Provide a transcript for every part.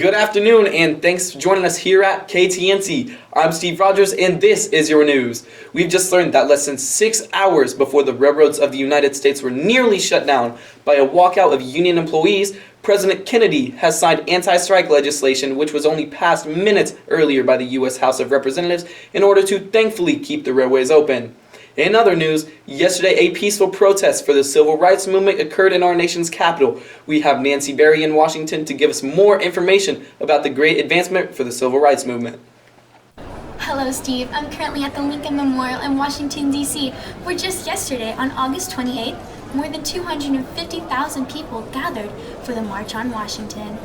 Good afternoon, and thanks for joining us here at KTNT. I'm Steve Rogers, and this is your news. We've just learned that less than 6 hours before the railroads of the United States were nearly shut down by a walkout of union employees, President Kennedy has signed anti-strike legislation which was only passed minutes earlier by the U.S. House of Representatives in order to thankfully keep the railways open. In other news, yesterday a peaceful protest for the civil rights movement occurred in our nation's capital. We have Nancy Berry in Washington to give us more information about the great advancement for the civil rights movement. Hello, Steve. I'm currently at the Lincoln Memorial in Washington, D.C., where just yesterday, on August 28th, more than 250,000 people gathered for the March on Washington.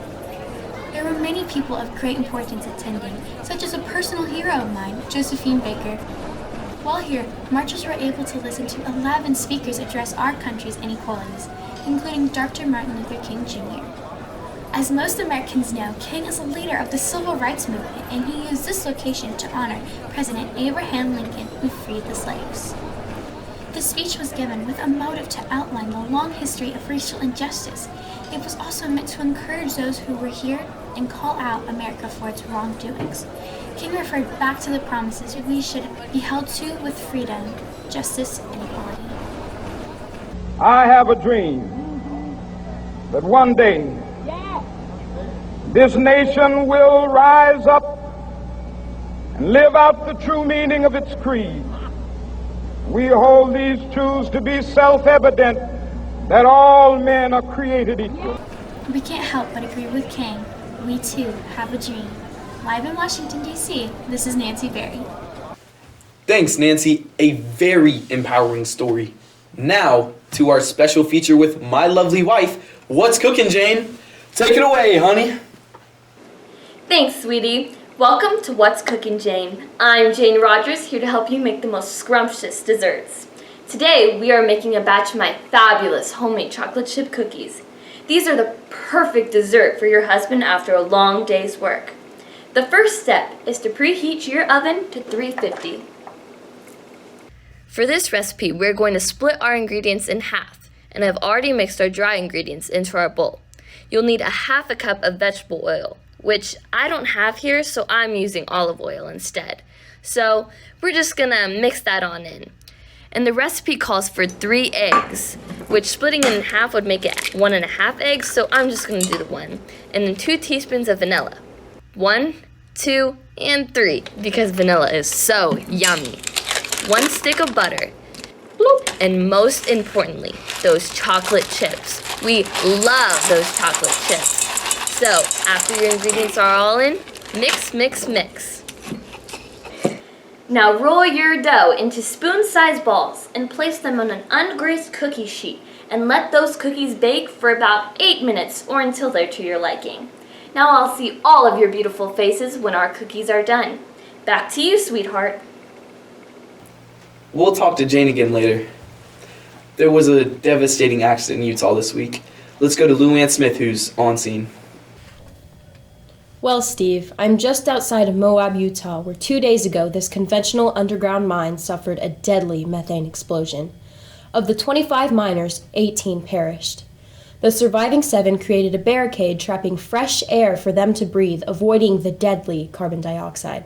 There were many people of great importance attending, such as a personal hero of mine, Josephine Baker. While here, marchers were able to listen to 11 speakers address our country's inequalities, including Dr. Martin Luther King Jr. As most Americans know, King is a leader of the civil rights movement, and he used this location to honor President Abraham Lincoln, who freed the slaves. The speech was given with a motive to outline the long history of racial injustice. It was also meant to encourage those who were here and call out America for its wrongdoings. King referred back to the promises we should be held to with freedom, justice, and equality. I have a dream that one day this nation will rise up and live out the true meaning of its creed. We hold these truths to be self-evident, that all men are created equal. We can't help but agree with King. We too have a dream. Live in Washington, D.C., this is Nancy Berry. Thanks, Nancy. A very empowering story. Now, to our special feature with my lovely wife, What's Cooking, Jane? Take it away, honey. Thanks, sweetie. Welcome to What's Cooking, Jane. I'm Jane Rogers, here to help you make the most scrumptious desserts. Today, we are making a batch of my fabulous homemade chocolate chip cookies. These are the perfect dessert for your husband after a long day's work. The first step is to preheat your oven to 350. For this recipe, we're going to split our ingredients in half, and I've already mixed our dry ingredients into our bowl. You'll need a half a cup of vegetable oil, which I don't have here, so I'm using olive oil instead. So we're just gonna mix that on in. And the recipe calls for 3 eggs, which splitting it in half would make it 1.5 eggs, so I'm just gonna do the 1. And then 2 teaspoons of vanilla. 1, 2, and 3, because vanilla is so yummy. 1 stick of butter. Bloop. And most importantly, those chocolate chips. We love those chocolate chips. So, after your ingredients are all in, mix, mix, mix. Now roll your dough into spoon-sized balls and place them on an ungreased cookie sheet and let those cookies bake for about 8 minutes or until they're to your liking. Now I'll see all of your beautiful faces when our cookies are done. Back to you, sweetheart. We'll talk to Jane again later. There was a devastating accident in Utah this week. Let's go to Lou Ann Smith, who's on scene. Well, Steve, I'm just outside of Moab, Utah, where 2 days ago this conventional underground mine suffered a deadly methane explosion. Of the 25 miners, 18 perished. The surviving 7 created a barricade trapping fresh air for them to breathe, avoiding the deadly carbon dioxide.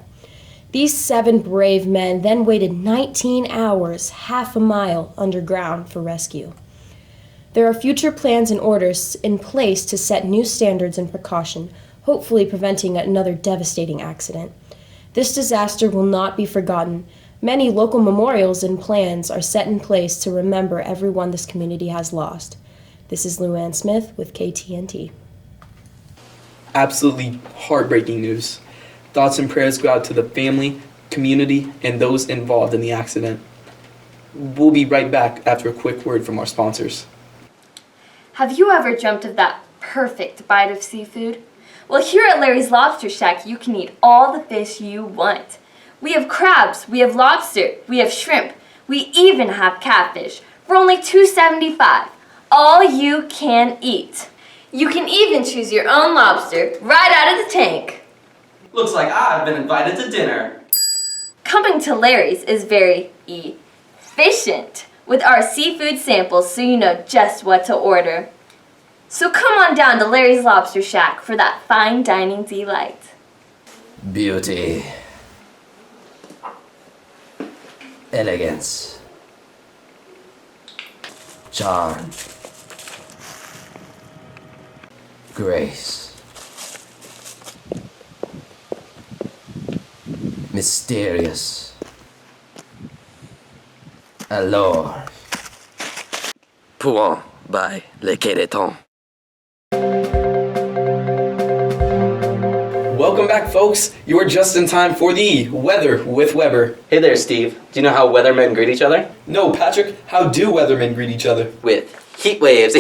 These 7 brave men then waited 19 hours, half a mile underground for rescue. There are future plans and orders in place to set new standards and precaution, hopefully preventing another devastating accident. This disaster will not be forgotten. Many local memorials and plans are set in place to remember everyone this community has lost. This is Lou Ann Smith with KTNT. Absolutely heartbreaking news. Thoughts and prayers go out to the family, community, and those involved in the accident. We'll be right back after a quick word from our sponsors. Have you ever dreamt of that perfect bite of seafood? Well, here at Larry's Lobster Shack, you can eat all the fish you want. We have crabs, we have lobster, we have shrimp, we even have catfish for only $2.75. All you can eat. You can even choose your own lobster right out of the tank. Looks like I've been invited to dinner. Coming to Larry's is very efficient with our seafood samples so you know just what to order. So come on down to Larry's Lobster Shack for that fine dining delight. Beauty. Elegance. Charm. Grace. Mysterious. Allure. Point by Le KTNT. Welcome back, folks. You are just in time for the Weather with Weber. Hey there, Steve. Do you know how weathermen greet each other? No, Patrick, how do weathermen greet each other? With heat waves.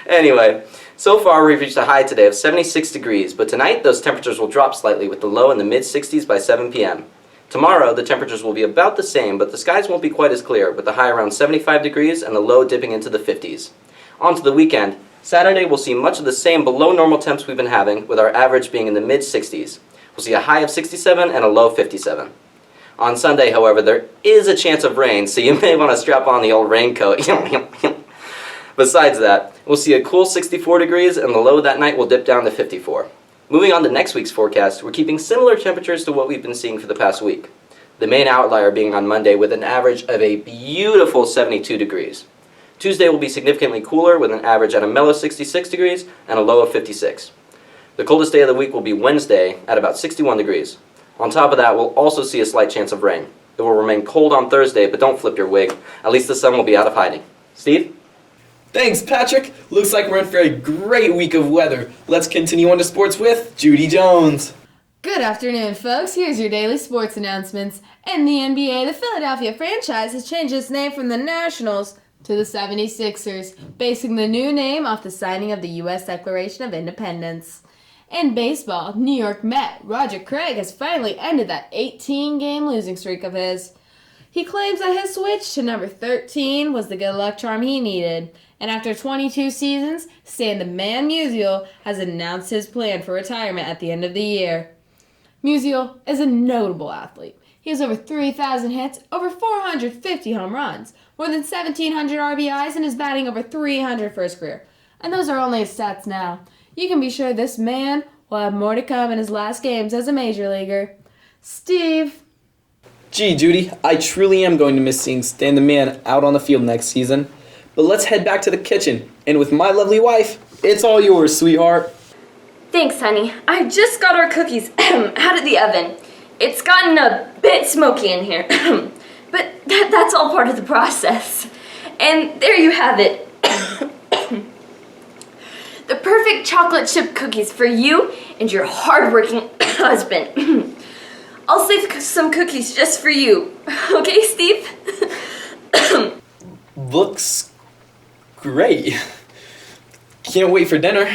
Anyway, so far we've reached a high today of 76 degrees, but tonight those temperatures will drop slightly with the low in the mid-60s by 7 p.m. Tomorrow, the temperatures will be about the same, but the skies won't be quite as clear, with the high around 75 degrees and the low dipping into the 50s. On to the weekend. Saturday, we'll see much of the same below normal temps we've been having, with our average being in the mid-60s. We'll see a high of 67 and a low 57. On Sunday, however, there is a chance of rain, so you may want to strap on the old raincoat. Besides that, we'll see a cool 64 degrees, and the low that night will dip down to 54. Moving on to next week's forecast, we're keeping similar temperatures to what we've been seeing for the past week. The main outlier being on Monday with an average of a beautiful 72 degrees. Tuesday will be significantly cooler with an average at a mellow 66 degrees and a low of 56. The coldest day of the week will be Wednesday at about 61 degrees. On top of that, we'll also see a slight chance of rain. It will remain cold on Thursday, but don't flip your wig. At least the sun will be out of hiding. Steve? Thanks, Patrick. Looks like we're in for a great week of weather. Let's continue on to sports with Judy Jones. Good afternoon, folks. Here's your daily sports announcements. In the NBA, the Philadelphia franchise has changed its name from the Nationals to the 76ers, basing the new name off the signing of the U.S. Declaration of Independence. In baseball, New York Met Roger Craig has finally ended that 18-game losing streak of his. He claims that his switch to number 13 was the good luck charm he needed. And after 22 seasons, Stan the Man Musial has announced his plan for retirement at the end of the year. Musial is a notable athlete. He has over 3,000 hits, over 450 home runs, more than 1,700 RBIs, and is batting over 300 for his career. And those are only his stats now. You can be sure this man will have more to come in his last games as a major leaguer. Steve. Gee, Judy, I truly am going to miss seeing Stan the Man out on the field next season. But let's head back to the kitchen, and with my lovely wife, it's all yours, sweetheart. Thanks, honey. I just got our cookies out of the oven. It's gotten a bit smoky in here, but that's all part of the process. And there you have it. The perfect chocolate chip cookies for you and your hardworking husband. I'll save some cookies just for you. Okay, Steve? Looks great. Can't wait for dinner.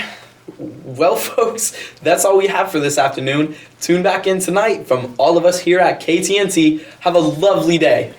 Well, folks, that's all we have for this afternoon. Tune back in tonight from all of us here at KTNT. Have a lovely day.